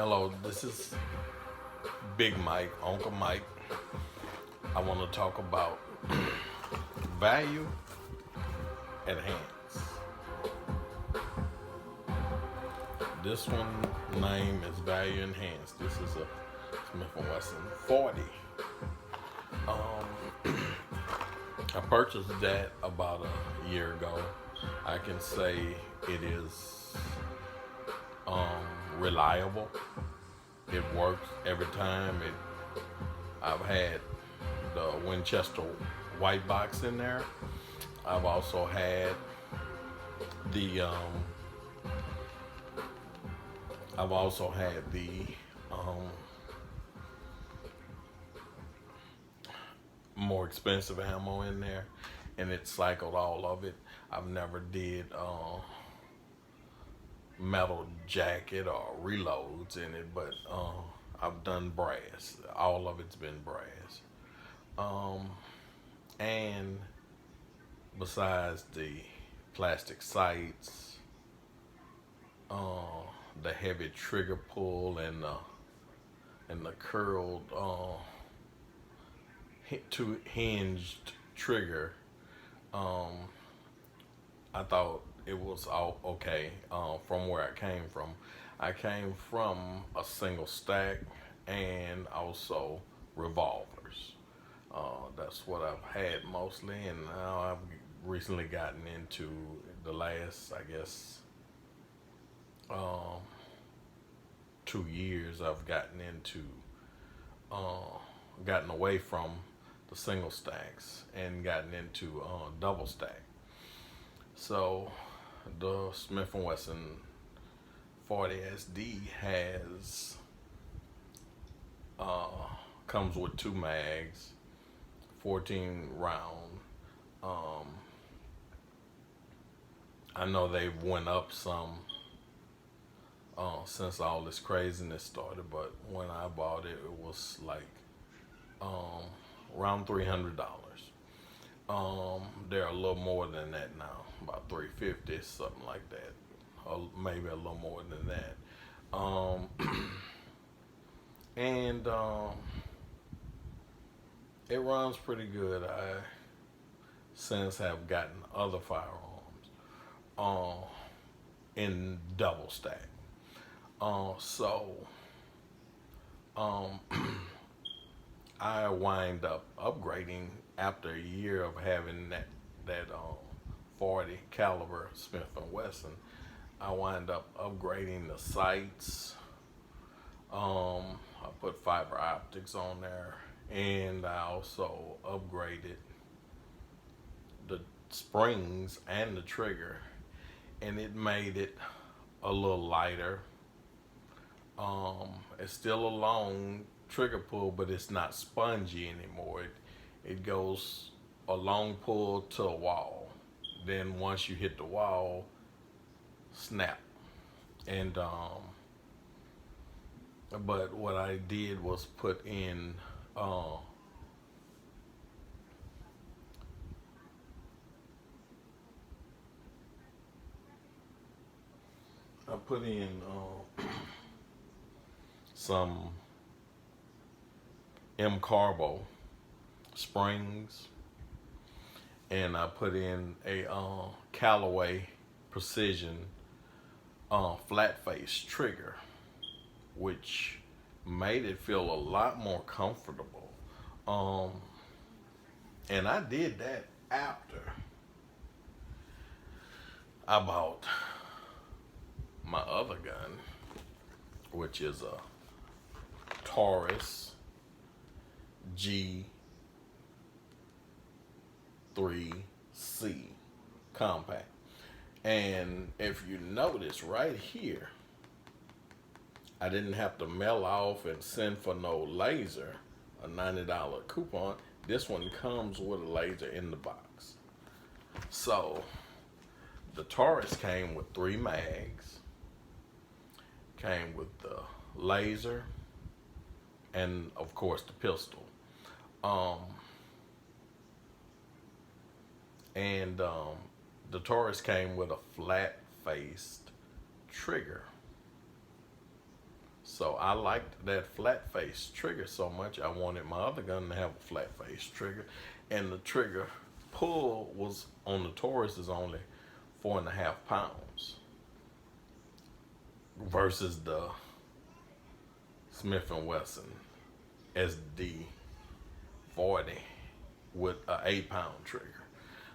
Hello, this is Big Mike, Uncle Mike. I want to talk about value enhance. This one name is value enhanced. This is a Smith & Wesson 40. I purchased that about a year ago. I can say it is reliable. It works every time. I've had the Winchester white box in there. I've also had the um, more expensive ammo in there, and it cycled all of it. I've never did metal jacket or reloads in it, but I've done brass. All of it's been brass. Um, and besides the plastic sights, the heavy trigger pull and the curled two hinged trigger, um, I thought it was all okay from where I came from. I came from a single stack and also revolvers. That's what I've had mostly, and now I've recently gotten into the last, I guess, um, 2 years. I've gotten away from the single stacks and gotten into double stack. So the Smith & Wesson 40 SD has comes with two mags, 14 round. Um, I know they've went up some since all this craziness started, but when I bought it, it was like um, around $300. They're a little more than that now, about 350, something like that, or maybe a little more than that. Um, and it runs pretty good. I since have gotten other firearms uh, in double stack. So um, I wind up upgrading after a year of having that 40 caliber Smith and Wesson. I wind up upgrading the sights. I put fiber optics on there, and I also upgraded the springs and the trigger, and it made it a little lighter. It's still a long trigger pull, but it's not spongy anymore. It goes a long pull to a wall. Then once you hit the wall, snap. And but what I did was put in I put in some M Carbo springs, and I put in a Callaway Precision flat face trigger, which made it feel a lot more comfortable. Um, and I did that after I bought my other gun, which is a Taurus G3C compact. And if you notice right here, I didn't have to mail off and send for no laser, a $90 coupon. This one comes with a laser in the box. So the Taurus came with 3 mags, came with the laser, and of course the pistol. And the Taurus came with a flat faced trigger. So I liked that flat face trigger so much, I wanted my other gun to have a flat face trigger. And the trigger pull was on the Taurus is only 4.5 pounds versus the Smith & Wesson SD 40 with an 8-pound trigger.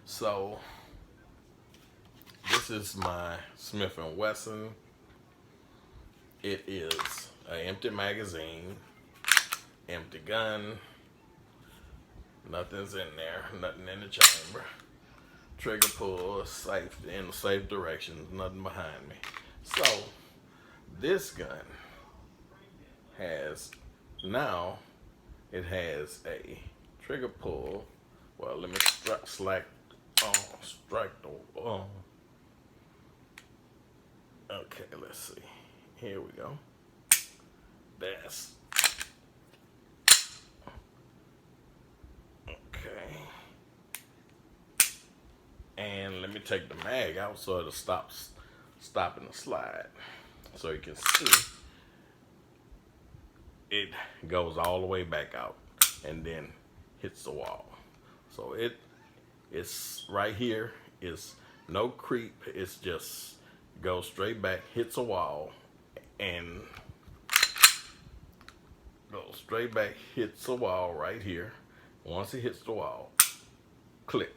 So this is my Smith & Wesson. It is an empty magazine, empty gun, nothing's in there, nothing in the chamber. Trigger pull, safe, in the safe direction, nothing behind me. So this gun has, now it has a trigger pull. Well, let me strike the, okay, let's see. Here we go. That's okay. And let me take the mag out so it'll stop in the slide. So you can see it goes all the way back out and then hits the wall. So it's right here. It's no creep. It's just goes straight back, hits a wall, and goes straight back, hits the wall right here. Once it hits the wall, click.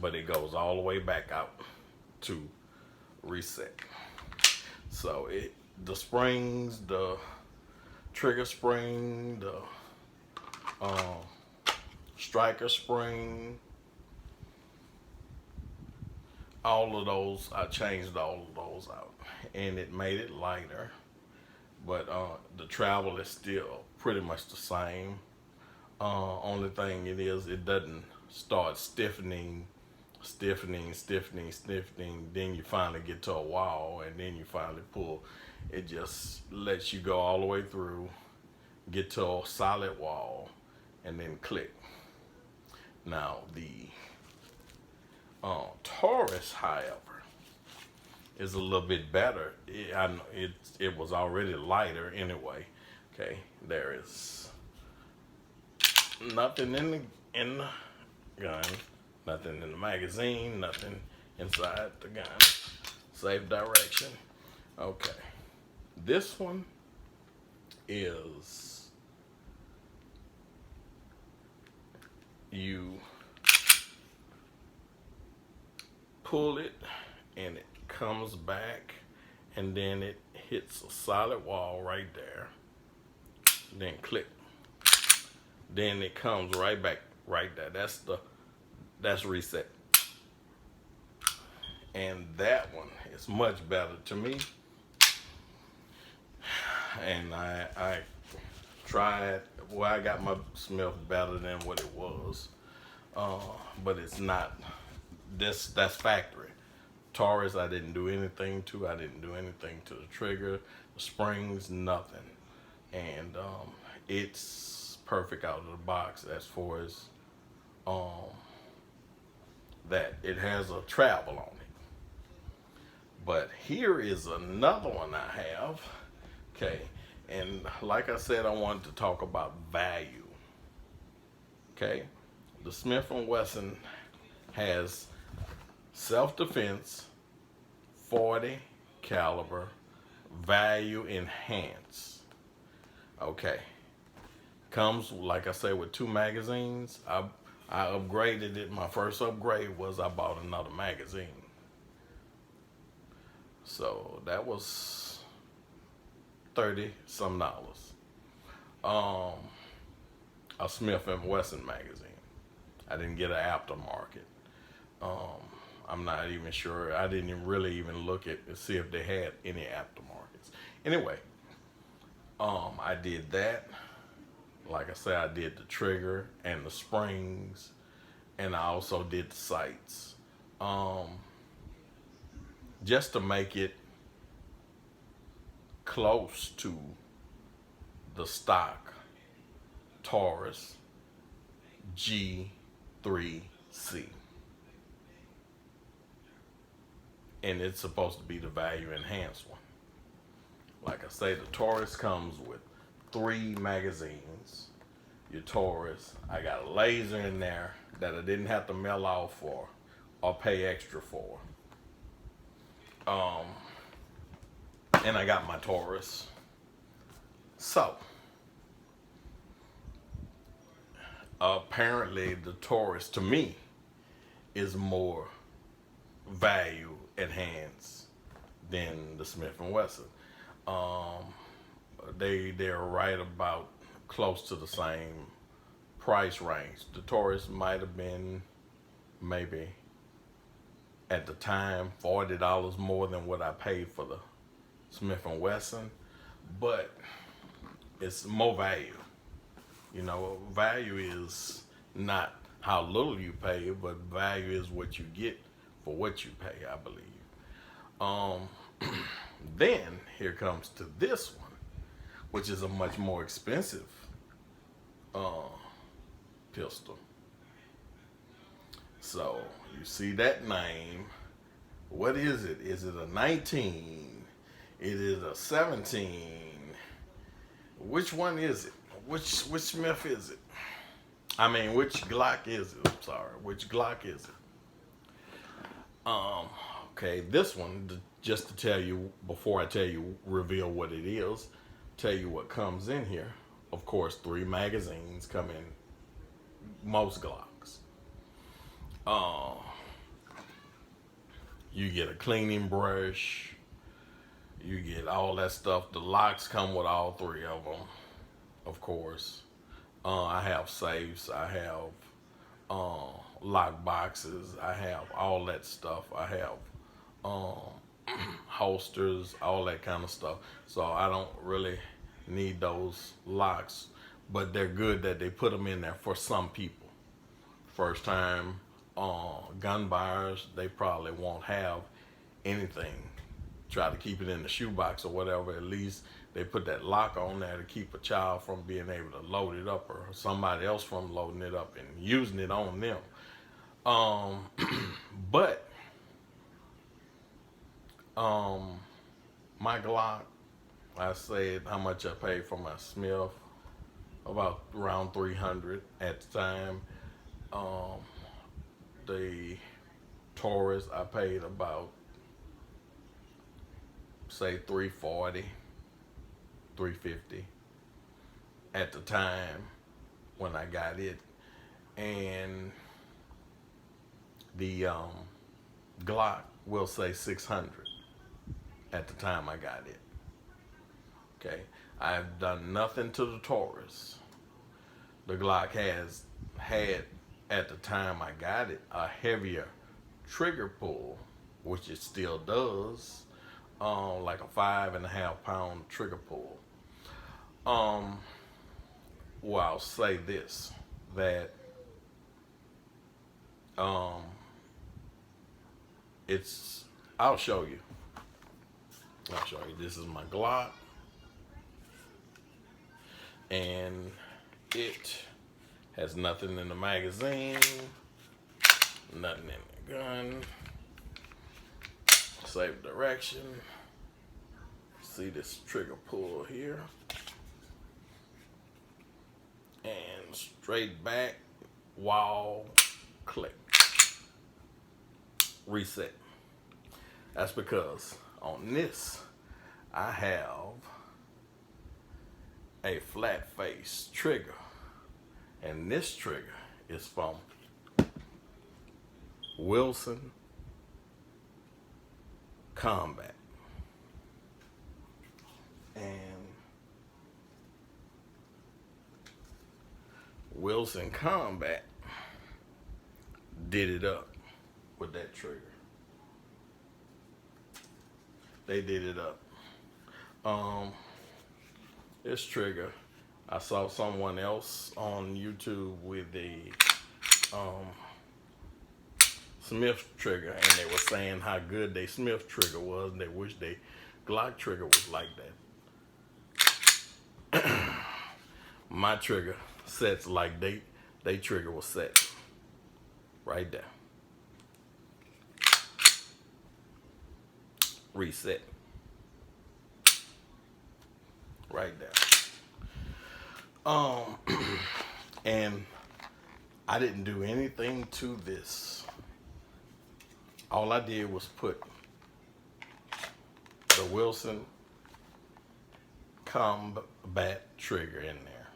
But it goes all the way back out to reset. So the springs, the trigger spring, the striker spring, all of those, I changed all of those out, and it made it lighter. But the travel is still pretty much the same. Only thing it doesn't start stiffening. Then you finally get to a wall, and then you finally pull. It just lets you go all the way through, get to a solid wall, and then click. Now the Taurus, however, is a little bit better. It was already lighter anyway. Okay, there is nothing in the gun, nothing in the magazine, nothing inside the gun. Safe direction. Okay, this one is you pull it and it comes back, and then it hits a solid wall right there, then click, then it comes right back right there. That's reset. And that one is much better to me, and I tried, well, I got my Smith better than what it was, but it's not. That's factory. Taurus, I didn't do anything to. I didn't do anything to the trigger, the springs, nothing. And it's perfect out of the box as far as that. It has a travel on it. But here is another one I have. Okay, and like I said, I wanted to talk about value. Okay, the Smith & Wesson has self-defense, 40 caliber, value enhanced. Okay, comes, like I said, with 2 magazines. I upgraded it. My first upgrade was I bought another magazine. So that was $30-some. A Smith & Wesson magazine. I didn't get an aftermarket. I'm not even sure. I didn't really even look at to see if they had any aftermarkets. Anyway, I did that. Like I said, I did the trigger and the springs, and I also did the sights. Just to make it close to the stock Taurus G3C. And it's supposed to be the value enhanced one. Like I say, the Taurus comes with 3 magazines. Your Taurus, I got a laser in there that I didn't have to mail off for or pay extra for. Um, and I got my Taurus. So, apparently the Taurus to me is more value enhanced than the Smith and Wesson. Um, they're right about close to the same price range. The Taurus might have been maybe at the time $40 more than what I paid for the Smith and Wesson, but it's more value. You know, value is not how little you pay, but value is what you get for what you pay, I believe. Um, then here comes to this one, which is a much more expensive uh, pistol. So you see that name. What is it? Is it a 19? It is a 17. Which one is it? Which Smith is it? I mean, which Glock is it? I'm sorry. Which Glock is it? Okay, this one, just to tell you, before I tell you, reveal what it is, tell you what comes in here. Of course, 3 magazines come in most Glocks. You get a cleaning brush. You get all that stuff. The locks come with all 3 of them, of course. I have safes. I have lock boxes. I have all that stuff. I have holsters, all that kind of stuff. So I don't really need those locks, but they're good that they put them in there for some people. First time gun buyers, they probably won't have anything. Try to keep it in the shoebox or whatever. At least they put that lock on there to keep a child from being able to load it up, or somebody else from loading it up and using it on them. But my Glock, I said how much I paid for my Smith, about around 300 at the time. The Taurus, I paid about, say, 340, 350 at the time when I got it. And the Glock, will say 600 at the time I got it. Okay, I've done nothing to the Taurus. The Glock has had, at the time I got it, a heavier trigger pull, which it still does, like a 5.5 pound trigger pull. Well, I'll say this, that I'll show you. This is my Glock, and it has nothing in the magazine, nothing in the gun. Save direction. See this trigger pull here, and straight back, wall, click, reset. That's because on this I have a flat face trigger, and this trigger is from Wilson Combat. And Wilson Combat did it up with that trigger. They did it up. This trigger, I saw someone else on YouTube with the Smith trigger, and they were saying how good their Smith trigger was, and they wish their Glock trigger was like that. My trigger sets like they trigger was set right there. Reset. right there. Um, and I didn't do anything to this. All I did was put the Wilson Combat trigger in there.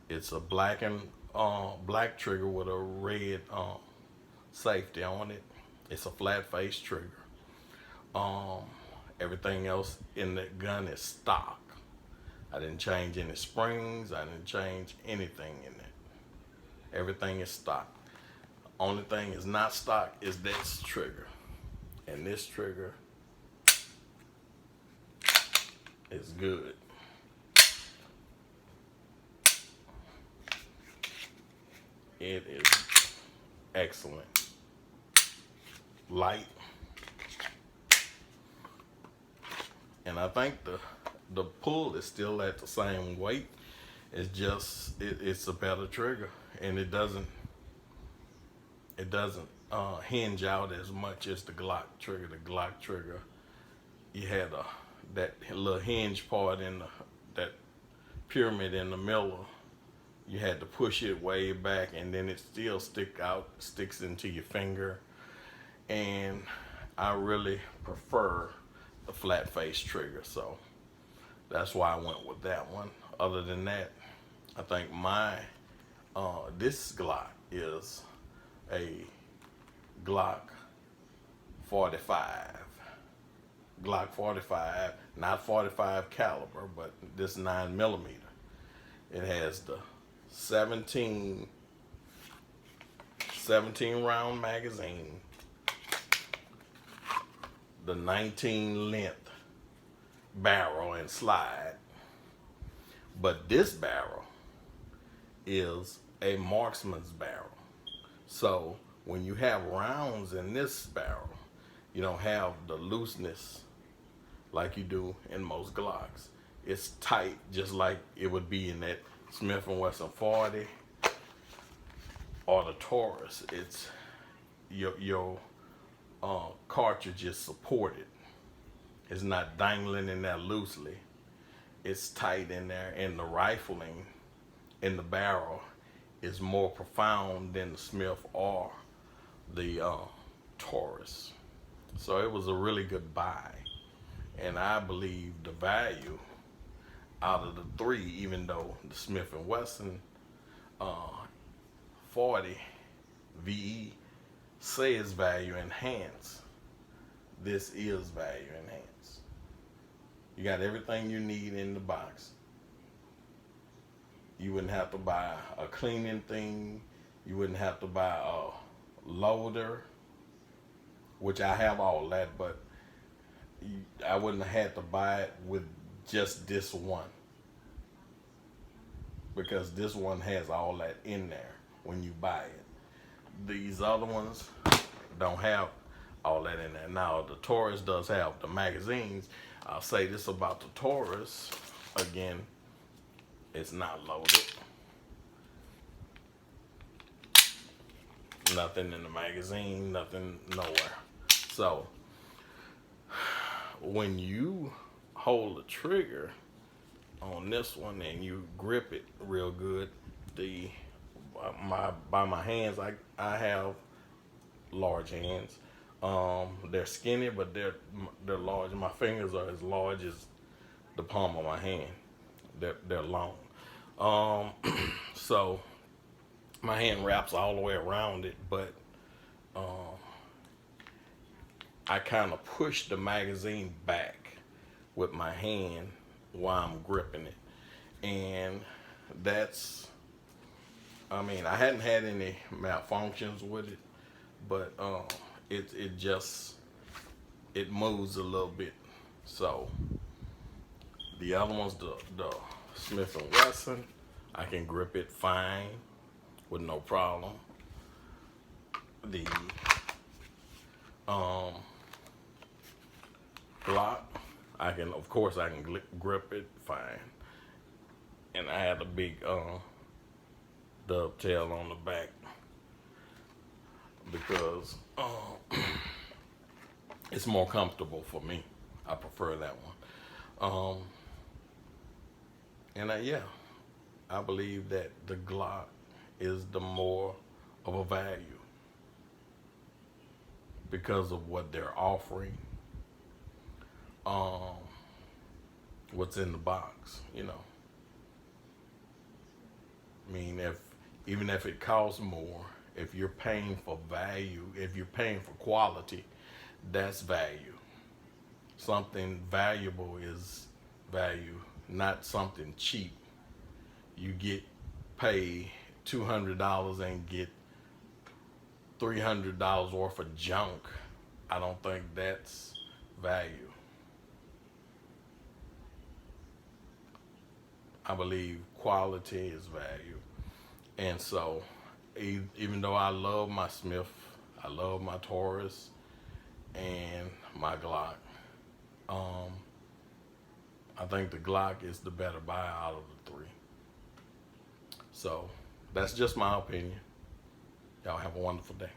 It's a black trigger with a red safety on it. It's a flat face trigger. Um, Everything else in the gun is stock. I didn't change any springs. I didn't change anything in it. Everything is stock. Only thing is not stock is this trigger. And this trigger is good. It is excellent. Light. And I think the pull is still at the same weight. It's just it's a better trigger, and it doesn't hinge out as much as the Glock trigger. The Glock trigger, you had that little hinge part in that pyramid in the middle. You had to push it way back, and then it still sticks into your finger. And I really prefer the flat face trigger, so that's why I went with that one. Other than that, I think this Glock is a Glock 45. Glock 45, not 45 caliber, but this 9mm. It has the 17 round magazine, the 19 length barrel and slide. But this barrel is a marksman's barrel. So when you have rounds in this barrel, you don't have the looseness like you do in most Glocks. It's tight, just like it would be in that Smith & Wesson 40 or the Taurus. It's your cartridge is supported. It's not dangling in there loosely. It's tight in there, and the rifling in the barrel is more profound than the Smith or the Taurus. So it was a really good buy, and I believe the value out of the three, even though the Smith & Wesson 40 VE says value enhanced, this is value enhanced. You got everything you need in the box. You wouldn't have to buy a cleaning thing. You wouldn't have to buy a loader, which I have all that, but I wouldn't have had to buy it with just this one, because this one has all that in there when you buy it. These other ones don't have all that in there. Now the Taurus does have the magazines. I'll say this about the Taurus again, it's not loaded. Nothing in the magazine, nothing nowhere. So when you hold the trigger on this one and you grip it real good, by my hands, I have large hands. They're skinny, but they're large. My fingers are as large as the palm of my hand. They're long. So my hand wraps all the way around it, but I kind of push the magazine back with my hand while I'm gripping it. And that's, I mean, I hadn't had any malfunctions with it, but it moves a little bit. So the other one's the Smith & Wesson. I can grip it fine with no problem. The Glock, I can grip it fine. And I had a big dovetail on the back because it's more comfortable for me. I prefer that one. And yeah, I believe that the Glock is the more of a value because of what they're offering, um, what's in the box. I mean, if even if it costs more, if you're paying for value, if you're paying for quality, that's value. Something valuable is value, not something cheap. You get pay $200 and get $300 worth of junk. I don't think that's value. I believe quality is value. And so, even though I love my Smith, I love my Taurus and my Glock, um, I think the Glock is the better buy out of the three. So, that's just my opinion. Y'all have a wonderful day.